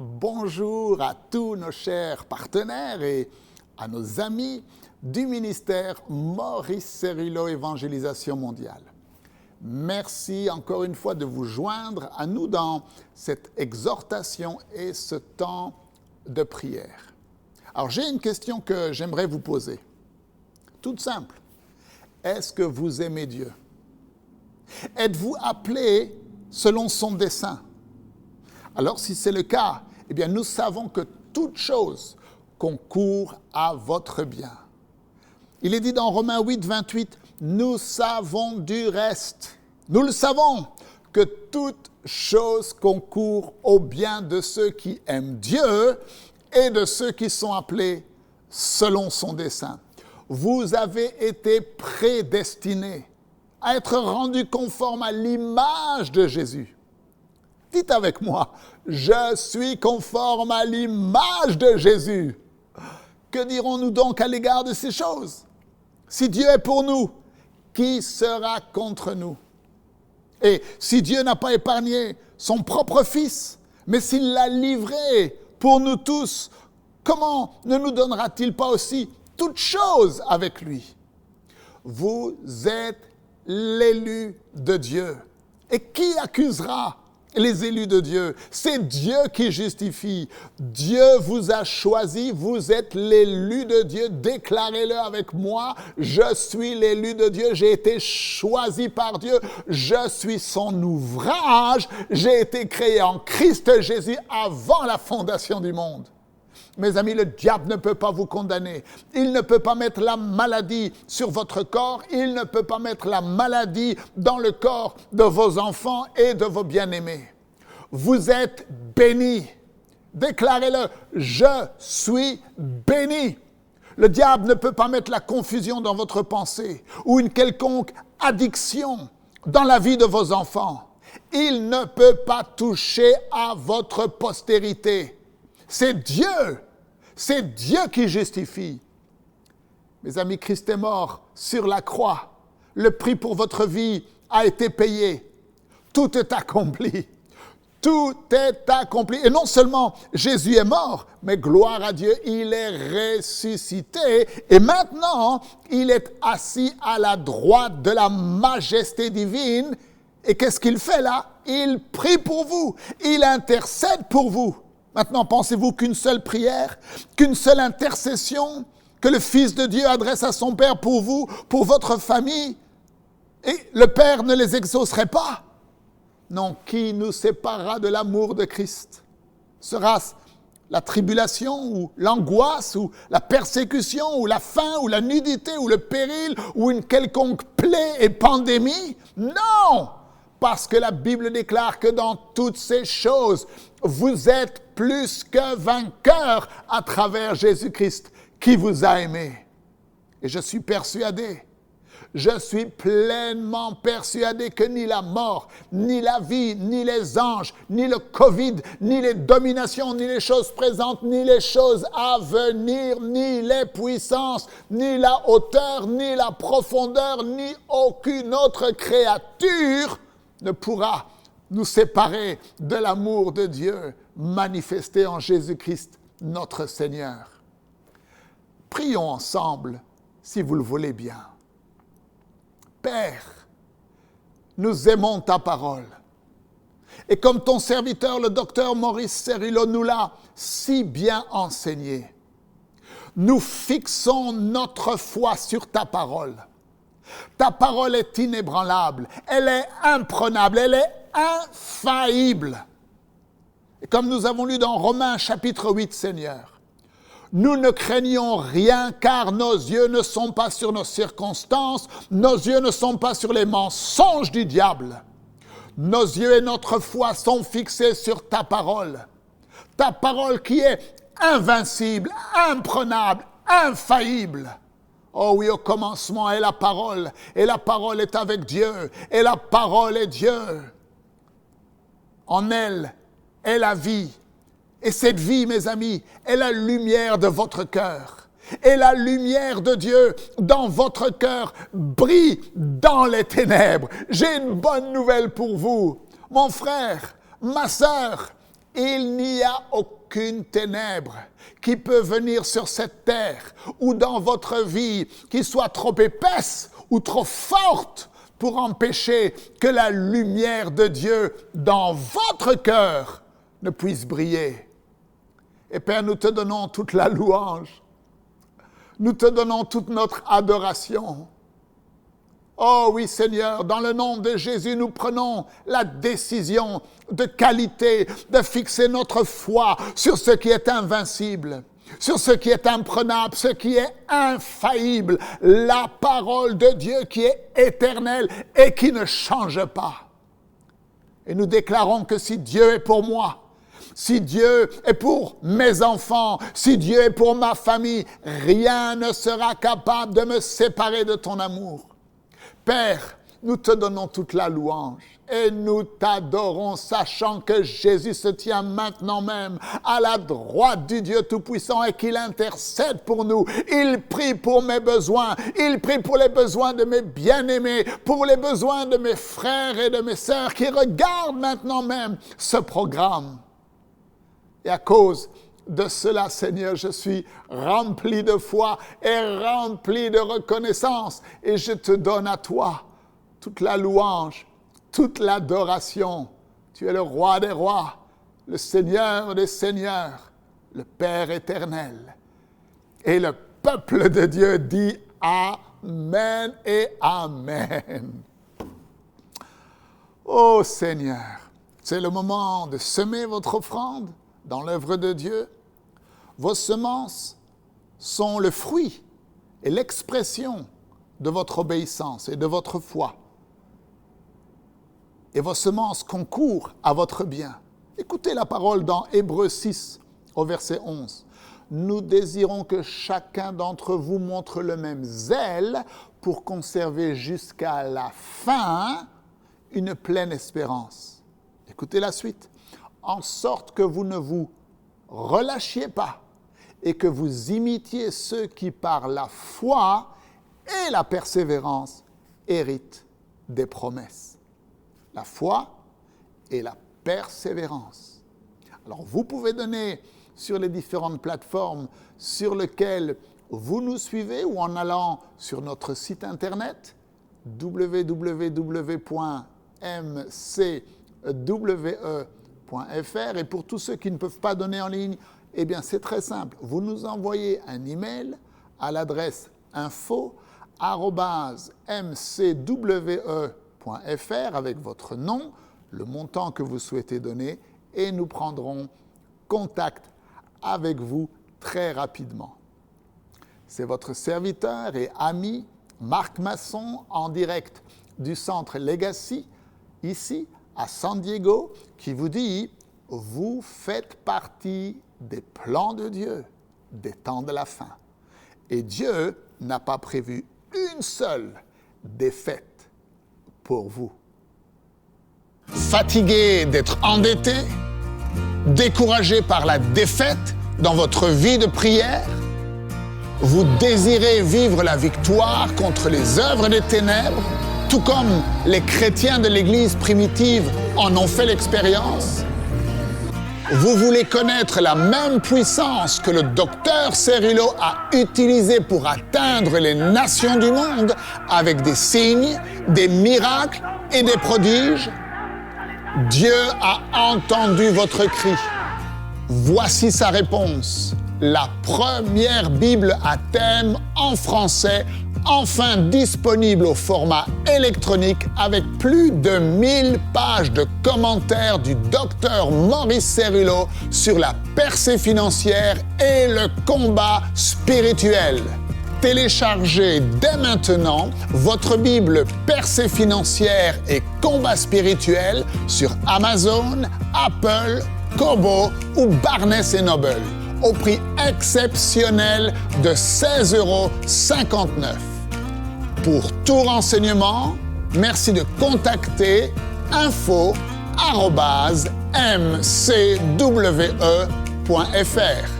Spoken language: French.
bonjour à tous nos chers partenaires et à nos amis du ministère Maurice Cerullo Évangélisation Mondiale. Merci encore une fois de vous joindre à nous dans cette exhortation et ce temps de prière. Alors j'ai une question que j'aimerais vous poser, toute simple. Est-ce que vous aimez Dieu? Êtes-vous appelé selon son dessein? Alors si c'est le cas, eh bien nous savons que toute chose concourt à votre bien. Il est dit dans Romains 8, 28, « Nous savons du reste, nous le savons, que toute chose concourt au bien de ceux qui aiment Dieu et de ceux qui sont appelés selon son dessein. » Vous avez été prédestinés à être rendus conformes à l'image de Jésus. Dites avec moi, je suis conforme à l'image de Jésus. Que dirons-nous donc à l'égard de ces choses? Si Dieu est pour nous, qui sera contre nous? Et si Dieu n'a pas épargné son propre Fils, mais s'il l'a livré pour nous tous, comment ne nous donnera-t-il pas aussi toutes choses avec lui? Vous êtes l'élu de Dieu. Et qui accusera les élus de Dieu? C'est Dieu qui justifie. Dieu vous a choisi, vous êtes l'élu de Dieu. Déclarez-le avec moi, je suis l'élu de Dieu, j'ai été choisi par Dieu, je suis son ouvrage, j'ai été créé en Christ Jésus avant la fondation du monde. Mes amis, le diable ne peut pas vous condamner. Il ne peut pas mettre la maladie sur votre corps. Il ne peut pas mettre la maladie dans le corps de vos enfants et de vos bien-aimés. Vous êtes bénis. Déclarez-le, je suis béni. Le diable ne peut pas mettre la confusion dans votre pensée ou une quelconque addiction dans la vie de vos enfants. Il ne peut pas toucher à votre postérité. C'est Dieu qui justifie. Mes amis, Christ est mort sur la croix. Le prix pour votre vie a été payé. Tout est accompli. Tout est accompli. Et non seulement Jésus est mort, mais gloire à Dieu, il est ressuscité. Et maintenant, il est assis à la droite de la majesté divine. Et qu'est-ce qu'il fait là? Il prie pour vous. Il intercède pour vous. Maintenant, pensez-vous qu'une seule prière, qu'une seule intercession que le Fils de Dieu adresse à son Père pour vous, pour votre famille, et le Père ne les exaucerait pas? Non, qui nous séparera de l'amour de Christ? Sera-ce la tribulation ou l'angoisse ou la persécution ou la faim ou la nudité ou le péril ou une quelconque plaie et pandémie? Non! Parce que la Bible déclare que dans toutes ces choses, vous êtes plus que vainqueurs à travers Jésus-Christ qui vous a aimés. Et je suis pleinement persuadé que ni la mort, ni la vie, ni les anges, ni le Covid, ni les dominations, ni les choses présentes, ni les choses à venir, ni les puissances, ni la hauteur, ni la profondeur, ni aucune autre créature ne pourra nous séparer de l'amour de Dieu manifesté en Jésus-Christ, notre Seigneur. Prions ensemble, si vous le voulez bien. Père, nous aimons ta parole. Et comme ton serviteur, le docteur Maurice Cerullo, nous l'a si bien enseigné, nous fixons notre foi sur ta parole. Ta parole est inébranlable, elle est imprenable, elle est infaillible. Et comme nous avons lu dans Romains chapitre 8, Seigneur, nous ne craignons rien car nos yeux ne sont pas sur nos circonstances, nos yeux ne sont pas sur les mensonges du diable. Nos yeux et notre foi sont fixés sur ta parole qui est invincible, imprenable, infaillible. Oh oui, au commencement est la parole, et la parole est avec Dieu, et la parole est Dieu. En elle est la vie. Et cette vie, mes amis, est la lumière de votre cœur. Et la lumière de Dieu dans votre cœur brille dans les ténèbres. J'ai une bonne nouvelle pour vous. Mon frère, ma sœur, Il n'y a aucune ténèbre qui peut venir sur cette terre ou dans votre vie qui soit trop épaisse ou trop forte pour empêcher que la lumière de Dieu dans votre cœur ne puisse briller. Et Père, nous te donnons toute la louange. Nous te donnons toute notre adoration. Oh oui Seigneur, dans le nom de Jésus, nous prenons la décision de qualité de fixer notre foi sur ce qui est invincible, sur ce qui est imprenable, ce qui est infaillible, la parole de Dieu qui est éternelle et qui ne change pas. Et nous déclarons que si Dieu est pour moi, si Dieu est pour mes enfants, si Dieu est pour ma famille, rien ne sera capable de me séparer de ton amour. Père, nous te donnons toute la louange et nous t'adorons, sachant que Jésus se tient maintenant même à la droite du Dieu Tout-Puissant et qu'il intercède pour nous. Il prie pour mes besoins, il prie pour les besoins de mes bien-aimés, pour les besoins de mes frères et de mes sœurs qui regardent maintenant même ce programme. Et à cause de cela, Seigneur, je suis rempli de foi et rempli de reconnaissance. Et je te donne à toi toute la louange, toute l'adoration. Tu es le roi des rois, le Seigneur des seigneurs, le Père éternel. Et le peuple de Dieu dit Amen et Amen. Oh Seigneur, c'est le moment de semer votre offrande dans l'œuvre de Dieu. Vos semences sont le fruit et l'expression de votre obéissance et de votre foi. Et vos semences concourent à votre bien. Écoutez la parole dans Hébreux 6, au verset 11. Nous désirons que chacun d'entre vous montre le même zèle pour conserver jusqu'à la fin une pleine espérance. Écoutez la suite. En sorte que vous ne vous relâchiez pas et que vous imitiez ceux qui par la foi et la persévérance héritent des promesses. La foi et la persévérance. Alors vous pouvez donner sur les différentes plateformes sur lesquelles vous nous suivez ou en allant sur notre site internet www.mcwe.fr. Et pour tous ceux qui ne peuvent pas donner en ligne, eh bien c'est très simple. Vous nous envoyez un email à l'adresse info@mcwe.fr avec votre nom, le montant que vous souhaitez donner et nous prendrons contact avec vous très rapidement. C'est votre serviteur et ami Marc Masson en direct du centre Legacy, ici à San Diego, qui vous dit « Vous faites partie des plans de Dieu, des temps de la fin. Et Dieu n'a pas prévu une seule défaite pour vous. » Fatigué d'être endetté, découragé par la défaite dans votre vie de prière, vous désirez vivre la victoire contre les œuvres des ténèbres, tout comme les chrétiens de l'Église primitive en ont fait l'expérience. Vous voulez connaître la même puissance que le docteur Cerullo a utilisée pour atteindre les nations du monde avec des signes, des miracles et des prodiges. Dieu a entendu votre cri. Voici sa réponse. La première Bible à thème en français, enfin disponible au format électronique avec plus de 1000 pages de commentaires du docteur Maurice Cerullo sur la percée financière et le combat spirituel. Téléchargez dès maintenant votre Bible percée financière et combat spirituel sur Amazon, Apple, Kobo ou Barnes & Noble au prix exceptionnel de 16,59 €. Pour tout renseignement, merci de contacter info@mcwe.fr.